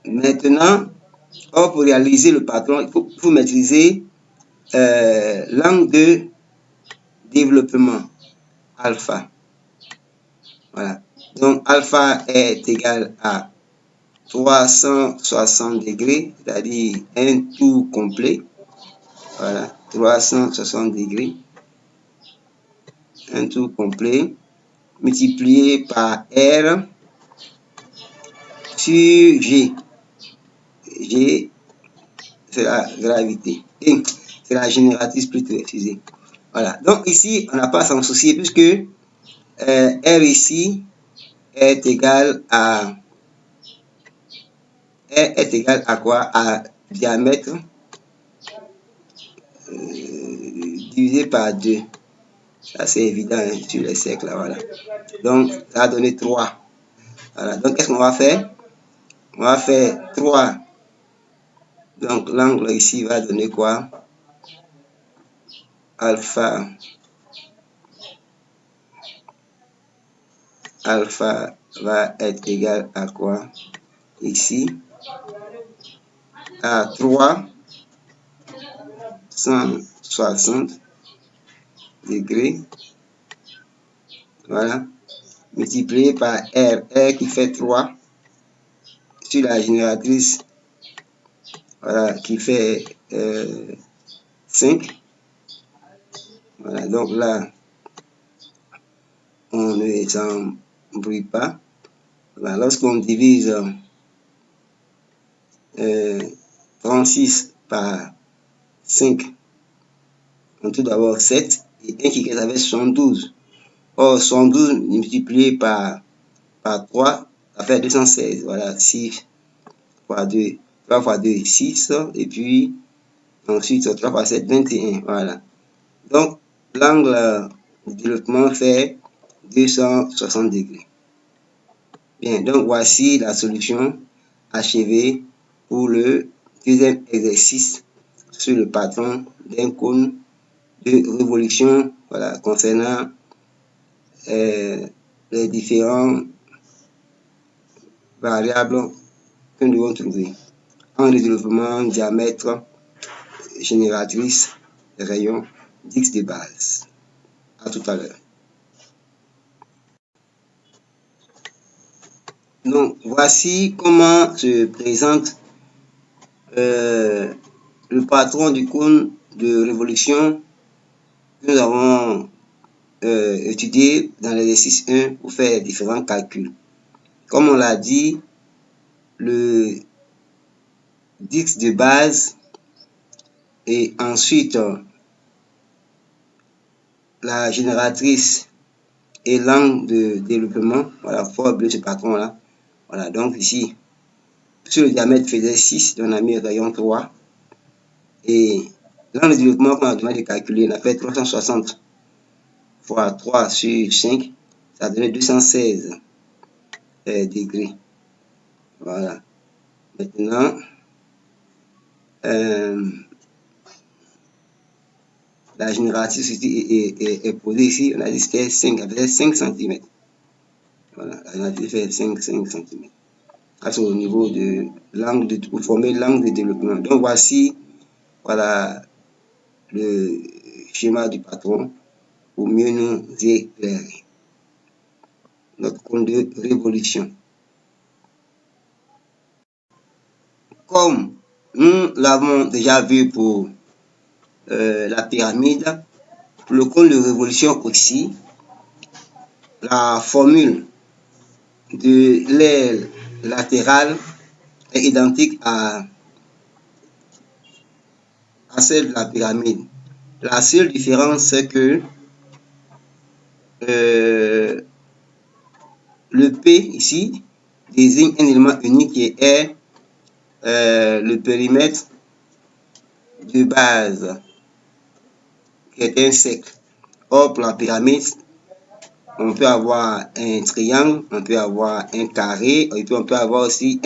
Maintenant, pour réaliser le patron, il faut maîtriser l'angle de développement alpha. Voilà. Donc, alpha est égal à 360 degrés, c'est-à-dire un tour complet. Voilà, 360 degrés. Un tour complet multiplié par R sur G. G, c'est la gravité. Et c'est la génératrice plutôt, excusez. Voilà. Donc ici, on n'a pas à s'en soucier puisque R ici est égal à quoi? À diamètre divisé par 2. Ça, c'est évident hein, sur les cercles. Là, voilà. Donc, ça va donner 3. Voilà. Donc, qu'est-ce qu'on va faire? On va faire 3. Donc, l'angle ici va donner quoi? Alpha. Alpha va être égal à quoi? Ici. À 360 degrés. Voilà. Multiplié par R. R qui fait 3. Sur la génératrice. Voilà. Qui fait 5. Voilà. Donc là, on ne s'embrouille pas. Voilà. Lorsqu'on divise 36 par 5, on trouve d'abord 7 et 1 qui reste avec 72. Or, 72 multiplié par 3, ça fait 216. Voilà, 6 fois 2, 3 fois 2, 6. Et puis, ensuite, 3 fois 7, 21. Voilà. Donc, l'angle de développement fait 260 degrés. Bien, donc voici la solution achevée pour le deuxième exercice sur le patron d'un cône de révolution, voilà, concernant les différentes variables que nous devons trouver. En développement, diamètre, génératrice, rayon, X de base. À tout à l'heure. Donc, voici comment se présente le patron du cône de révolution que nous avons étudié dans l'exercice 1 pour faire différents calculs. Comme on l'a dit, le X de base et ensuite la génératrice et l'angle de développement, voilà, forme ce patron là. Voilà, donc ici, sur le diamètre faisait 6, on a mis rayon 3. Et l'angle de développement qu'on a demandé de calculer, on a fait 360 fois 3 sur 5, ça donnait 216 degrés. Voilà. Maintenant, la génératrice est posée ici. On a dit que c'était 5 cm. Voilà, la génératrice fait 5 cm. Ça, c'est au niveau de l'angle pour former l'angle de développement. Donc, voici voilà, le schéma du patron pour mieux nous éclairer. Notre cône de révolution. Comme nous l'avons déjà vu pour la pyramide, pour le cône de révolution aussi, la formule de l'aile latérale est identique à celle de la pyramide. La seule différence, c'est que le P ici désigne un élément unique qui est le périmètre de base, qui est un cercle. Or, pour la pyramide, on peut avoir un triangle, on peut avoir un carré, et puis on peut avoir aussi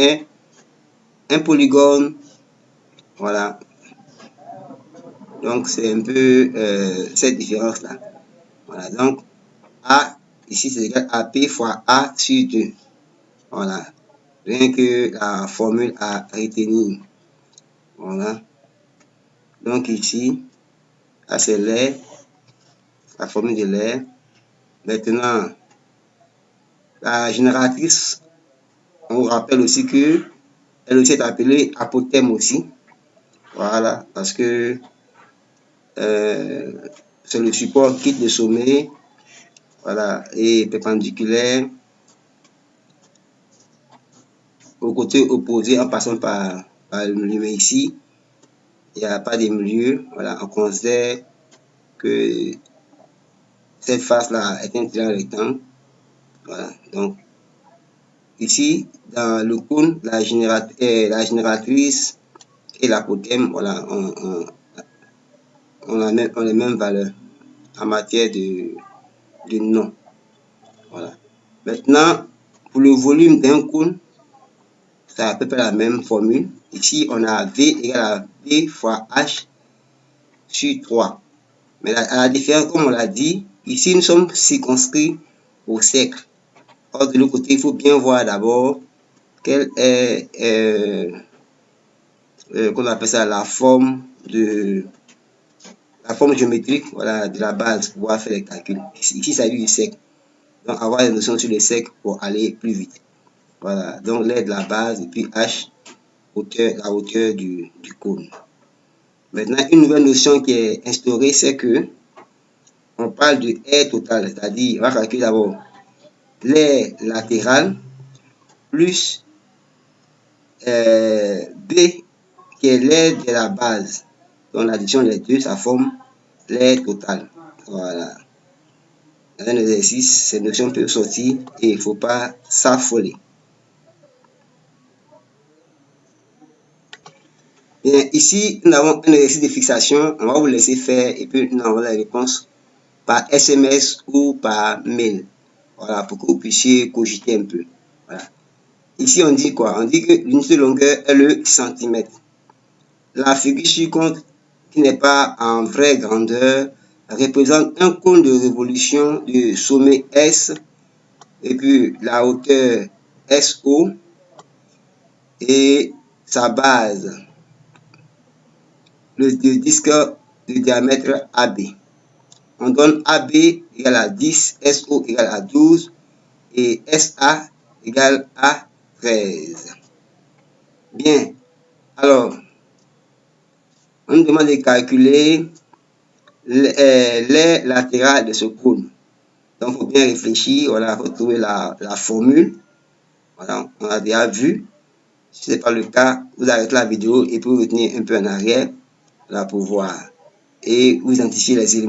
un polygone. Voilà. Donc, c'est un peu cette différence-là. Voilà. Donc, A, ici, c'est égal à P fois A sur 2. Voilà. rien que la formule à retenir. Voilà. Donc ici, là c'est l'air, la formule de l'air. Maintenant, la génératrice, on vous rappelle aussi que elle aussi est appelée apothème aussi. Voilà, parce que c'est le support quitte le sommet, voilà, et perpendiculaire au côté opposé en passant par le milieu ici. Il n'y a pas de milieu. Voilà, on considère que cette face-là est un triangle rectangle. Voilà, donc ici, dans le cône, la génératrice et l'apothème, voilà, on a les mêmes valeurs en matière de nom. Voilà. Maintenant, pour le volume d'un cône, c'est à peu près la même formule. Ici, on a V égale à V fois H sur 3. Mais à la différence, comme on l'a dit, ici, nous sommes circonscrits au cercle. Or, de l'autre côté, il faut bien voir d'abord quelle est, qu'on appelle ça, la forme géométrique, voilà, de la base pour pouvoir faire les calculs. Ici, il s'agit du cercle. Donc, avoir des notions sur les cercles pour aller plus vite. Voilà, donc l'air de la base et puis H, la hauteur du cône. Maintenant, une nouvelle notion qui est instaurée, c'est que on parle de air total, c'est-à-dire on va calculer d'abord l'air latéral plus B qui est l'air de la base. Donc l'addition des deux, ça forme l'air total. Voilà. Dans un exercice, ces notions peuvent sortir et il ne faut pas s'affoler. Bien, ici, nous avons un exercice de fixation. On va vous laisser faire et puis nous avons la réponse par SMS ou par mail. Voilà, pour que vous puissiez cogiter un peu. Voilà. Ici, on dit quoi? On dit que l'unité de longueur est le centimètre. La figure ci-contre, qui n'est pas en vraie grandeur, représente un cône de révolution du sommet S et puis la hauteur SO et sa base, le disque de diamètre AB. On donne AB égale à 10, SO égale à 12 et SA égale à 13. Bien, alors, on nous demande de calculer l'air latéral de ce cône. Donc, il faut bien réfléchir, voilà, il faut trouver la formule. Voilà, on a déjà vu. Si ce n'est pas le cas, vous arrêtez la vidéo et puis vous retenez un peu en arrière là, pour voir. Et vous identifiez les éléments.